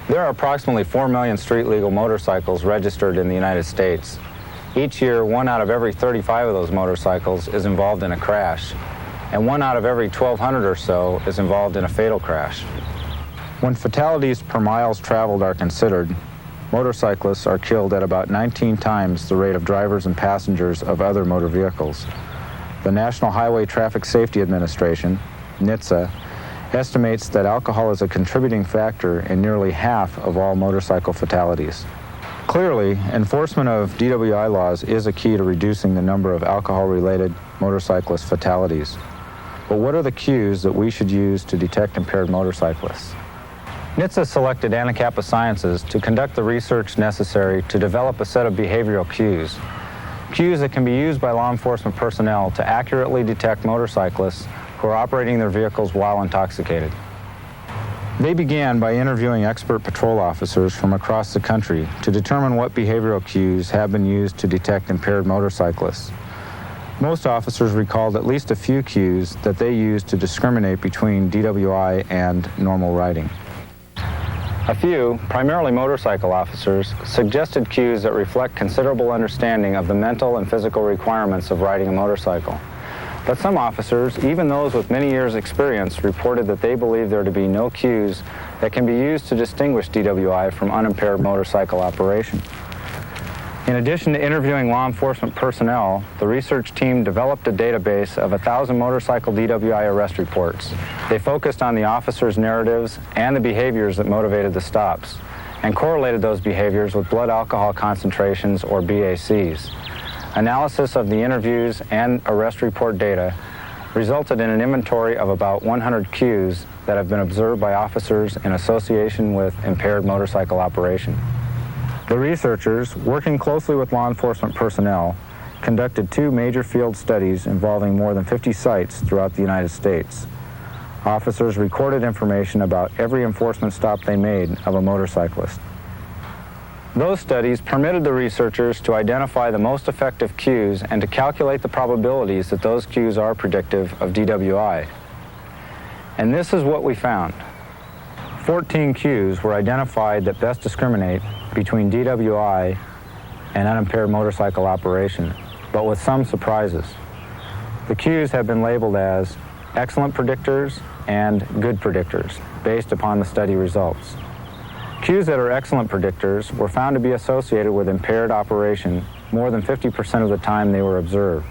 There are approximately 4 million street-legal motorcycles registered in the United States. Each year, 1 out of every 35 of those motorcycles is involved in a crash, and 1 out of every 1,200 or so is involved in a fatal crash. When fatalities per miles traveled are considered, motorcyclists are killed at about 19 times the rate of drivers and passengers of other motor vehicles. The National Highway Traffic Safety Administration, NHTSA, estimates that alcohol is a contributing factor in nearly half of all motorcycle fatalities. Clearly, enforcement of DWI laws is a key to reducing the number of alcohol-related motorcyclist fatalities. But what are the cues that we should use to detect impaired motorcyclists? NHTSA selected Anacapa Sciences to conduct the research necessary to develop a set of behavioral cues. Cues that can be used by law enforcement personnel to accurately detect motorcyclists who are operating their vehicles while intoxicated. They began by interviewing expert patrol officers from across the country to determine what behavioral cues have been used to detect impaired motorcyclists. Most officers recalled at least a few cues that they used to discriminate between DWI and normal riding. A few, primarily motorcycle officers, suggested cues that reflect considerable understanding of the mental and physical requirements of riding a motorcycle. But some officers, even those with many years' experience, reported that they believe there to be no cues that can be used to distinguish DWI from unimpaired motorcycle operation. In addition to interviewing law enforcement personnel, the research team developed a database of 1,000 motorcycle DWI arrest reports. They focused on the officers' narratives and the behaviors that motivated the stops, and correlated those behaviors with blood alcohol concentrations, or BACs. Analysis of the interviews and arrest report data resulted in an inventory of about 100 cues that have been observed by officers in association with impaired motorcycle operation. The researchers, working closely with law enforcement personnel, conducted 2 major field studies involving more than 50 sites throughout the United States. Officers recorded information about every enforcement stop they made of a motorcyclist. Those studies permitted the researchers to identify the most effective cues and to calculate the probabilities that those cues are predictive of DWI. And this is what we found. 14 cues were identified that best discriminate between DWI and unimpaired motorcycle operation, but with some surprises. The cues have been labeled as excellent predictors and good predictors, based upon the study results. Cues that are excellent predictors were found to be associated with impaired operation more than 50% of the time they were observed.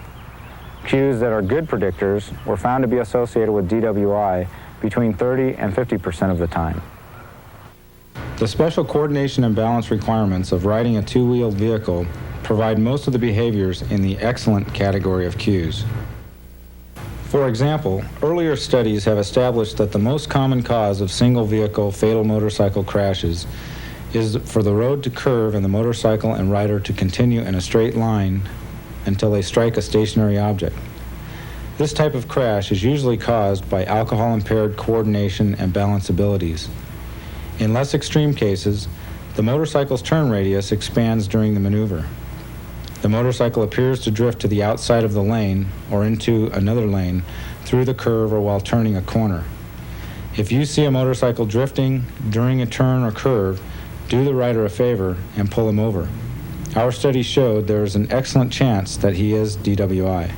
Cues that are good predictors were found to be associated with DWI between 30 and 50% of the time. The special coordination and balance requirements of riding a 2-wheeled vehicle provide most of the behaviors in the excellent category of cues. For example, earlier studies have established that the most common cause of single-vehicle fatal motorcycle crashes is for the road to curve and the motorcycle and rider to continue in a straight line until they strike a stationary object. This type of crash is usually caused by alcohol-impaired coordination and balance abilities. In less extreme cases, the motorcycle's turn radius expands during the maneuver. The motorcycle appears to drift to the outside of the lane or into another lane through the curve or while turning a corner. If you see a motorcycle drifting during a turn or curve, do the rider a favor and pull him over. Our study showed there is an excellent chance that he is DWI.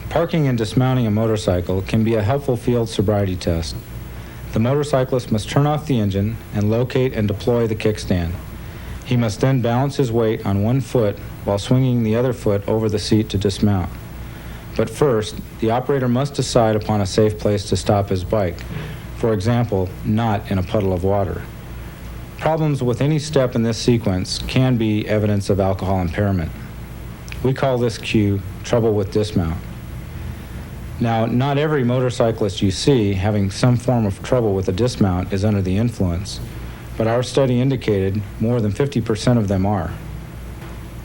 Parking and dismounting a motorcycle can be a helpful field sobriety test. The motorcyclist must turn off the engine and locate and deploy the kickstand. He must then balance his weight on one foot while swinging the other foot over the seat to dismount. But first, the operator must decide upon a safe place to stop his bike, for example, not in a puddle of water. Problems with any step in this sequence can be evidence of alcohol impairment. We call this cue trouble with dismount. Now, not every motorcyclist you see having some form of trouble with a dismount is under the influence, but our study indicated more than 50% of them are.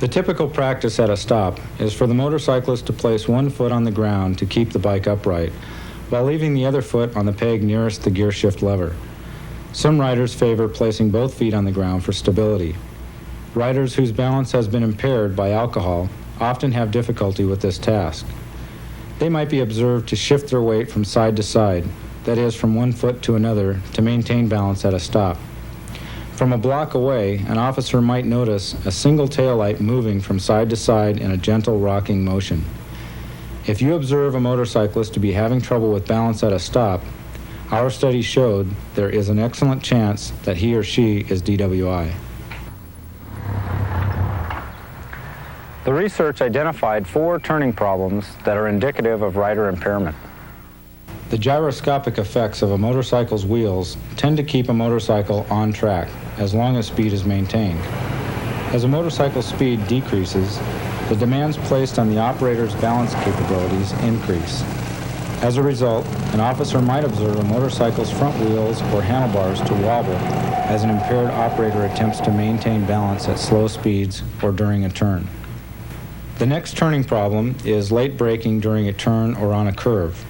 The typical practice at a stop is for the motorcyclist to place one foot on the ground to keep the bike upright, while leaving the other foot on the peg nearest the gear shift lever. Some riders favor placing both feet on the ground for stability. Riders whose balance has been impaired by alcohol often have difficulty with this task. They might be observed to shift their weight from side to side, that is, from one foot to another, to maintain balance at a stop. From a block away, an officer might notice a single taillight moving from side to side in a gentle rocking motion. If you observe a motorcyclist to be having trouble with balance at a stop, our study showed there is an excellent chance that he or she is DWI. The research identified 4 turning problems that are indicative of rider impairment. The gyroscopic effects of a motorcycle's wheels tend to keep a motorcycle on track as long as speed is maintained. As a motorcycle's speed decreases, the demands placed on the operator's balance capabilities increase. As a result, an officer might observe a motorcycle's front wheels or handlebars to wobble as an impaired operator attempts to maintain balance at slow speeds or during a turn. The next turning problem is late braking during a turn or on a curve.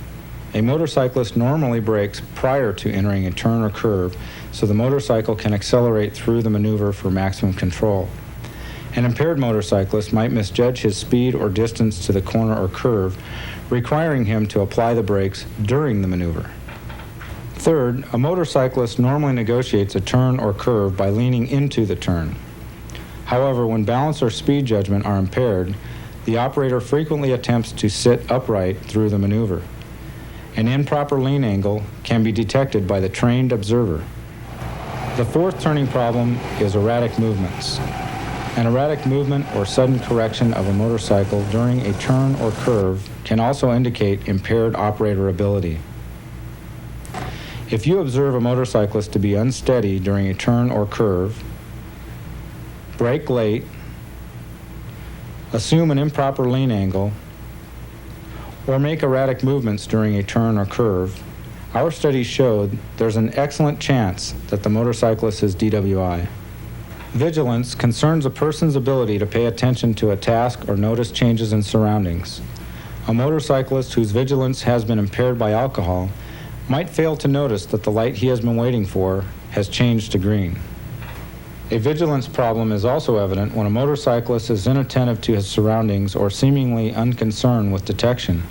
A motorcyclist normally brakes prior to entering a turn or curve so the motorcycle can accelerate through the maneuver for maximum control. An impaired motorcyclist might misjudge his speed or distance to the corner or curve, requiring him to apply the brakes during the maneuver. Third, a motorcyclist normally negotiates a turn or curve by leaning into the turn. However, when balance or speed judgment are impaired, the operator frequently attempts to sit upright through the maneuver. An improper lean angle can be detected by the trained observer. The fourth turning problem is erratic movements. An erratic movement or sudden correction of a motorcycle during a turn or curve can also indicate impaired operator ability. If you observe a motorcyclist to be unsteady during a turn or curve, brake late, assume an improper lean angle, or make erratic movements during a turn or curve, our studies showed there's an excellent chance that the motorcyclist is DWI. Vigilance concerns a person's ability to pay attention to a task or notice changes in surroundings. A motorcyclist whose vigilance has been impaired by alcohol might fail to notice that the light he has been waiting for has changed to green. A vigilance problem is also evident when a motorcyclist is inattentive to his surroundings or seemingly unconcerned with detection.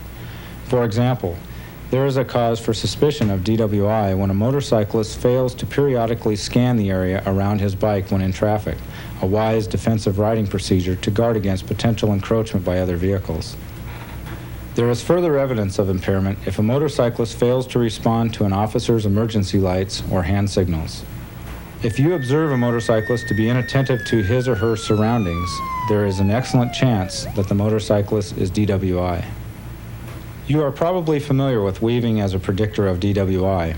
For example, there is a cause for suspicion of DWI when a motorcyclist fails to periodically scan the area around his bike when in traffic, a wise defensive riding procedure to guard against potential encroachment by other vehicles. There is further evidence of impairment if a motorcyclist fails to respond to an officer's emergency lights or hand signals. If you observe a motorcyclist to be inattentive to his or her surroundings, there is an excellent chance that the motorcyclist is DWI. You are probably familiar with weaving as a predictor of DWI.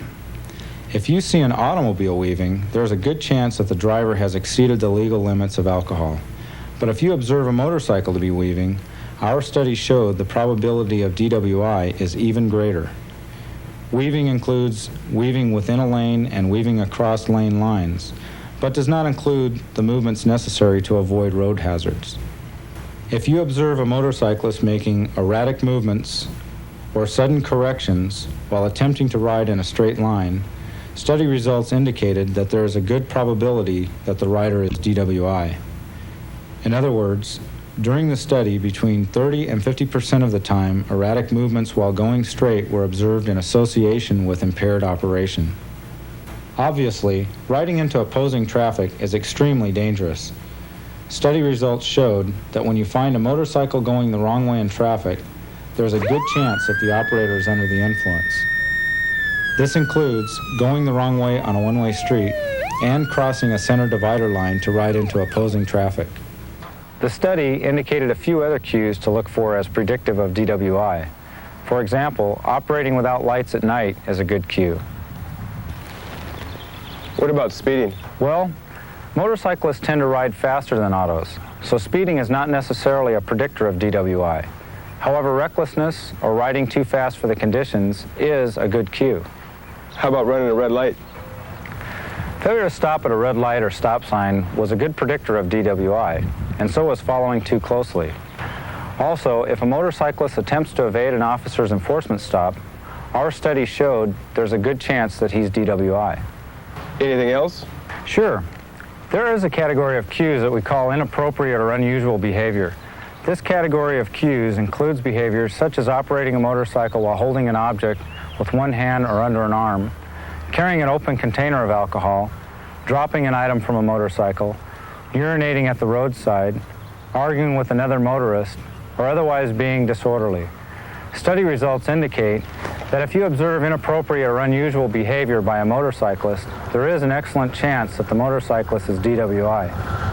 If you see an automobile weaving, there is a good chance that the driver has exceeded the legal limits of alcohol. But if you observe a motorcycle to be weaving, our study showed the probability of DWI is even greater. Weaving includes weaving within a lane and weaving across lane lines, but does not include the movements necessary to avoid road hazards. If you observe a motorcyclist making erratic movements or sudden corrections while attempting to ride in a straight line, study results indicated that there is a good probability that the rider is DWI. In other words, during the study, between 30 and 50% of the time, erratic movements while going straight were observed in association with impaired operation. Obviously, riding into opposing traffic is extremely dangerous. Study results showed that when you find a motorcycle going the wrong way in traffic, there is a good chance that the operator is under the influence. This includes going the wrong way on a one-way street and crossing a center divider line to ride into opposing traffic. The study indicated a few other cues to look for as predictive of DWI. For example, operating without lights at night is a good cue. What about speeding? Well, motorcyclists tend to ride faster than autos, so speeding is not necessarily a predictor of DWI. However, recklessness or riding too fast for the conditions is a good cue. How about running a red light? Failure to stop at a red light or stop sign was a good predictor of DWI, and so was following too closely. Also, if a motorcyclist attempts to evade an officer's enforcement stop, our study showed there's a good chance that he's DWI. Anything else? Sure. There is a category of cues that we call inappropriate or unusual behavior. This category of cues includes behaviors such as operating a motorcycle while holding an object with one hand or under an arm, carrying an open container of alcohol, dropping an item from a motorcycle, urinating at the roadside, arguing with another motorist, or otherwise being disorderly. Study results indicate that if you observe inappropriate or unusual behavior by a motorcyclist, there is an excellent chance that the motorcyclist is DWI.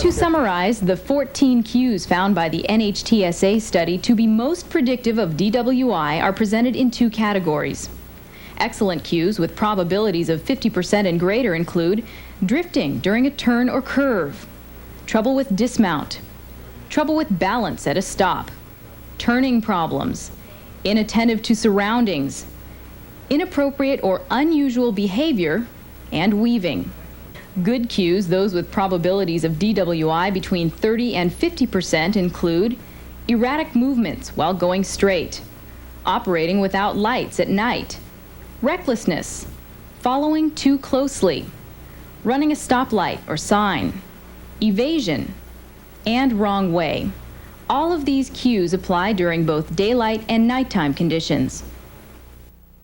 To summarize, the 14 cues found by the NHTSA study to be most predictive of DWI are presented in two categories. Excellent cues with probabilities of 50% and greater include drifting during a turn or curve, trouble with dismount, trouble with balance at a stop, turning problems, inattentive to surroundings, inappropriate or unusual behavior, and weaving. Good cues, those with probabilities of DWI between 30 and 50%, include erratic movements while going straight, operating without lights at night, recklessness, following too closely, running a stoplight or sign, evasion, and wrong way. All of these cues apply during both daylight and nighttime conditions.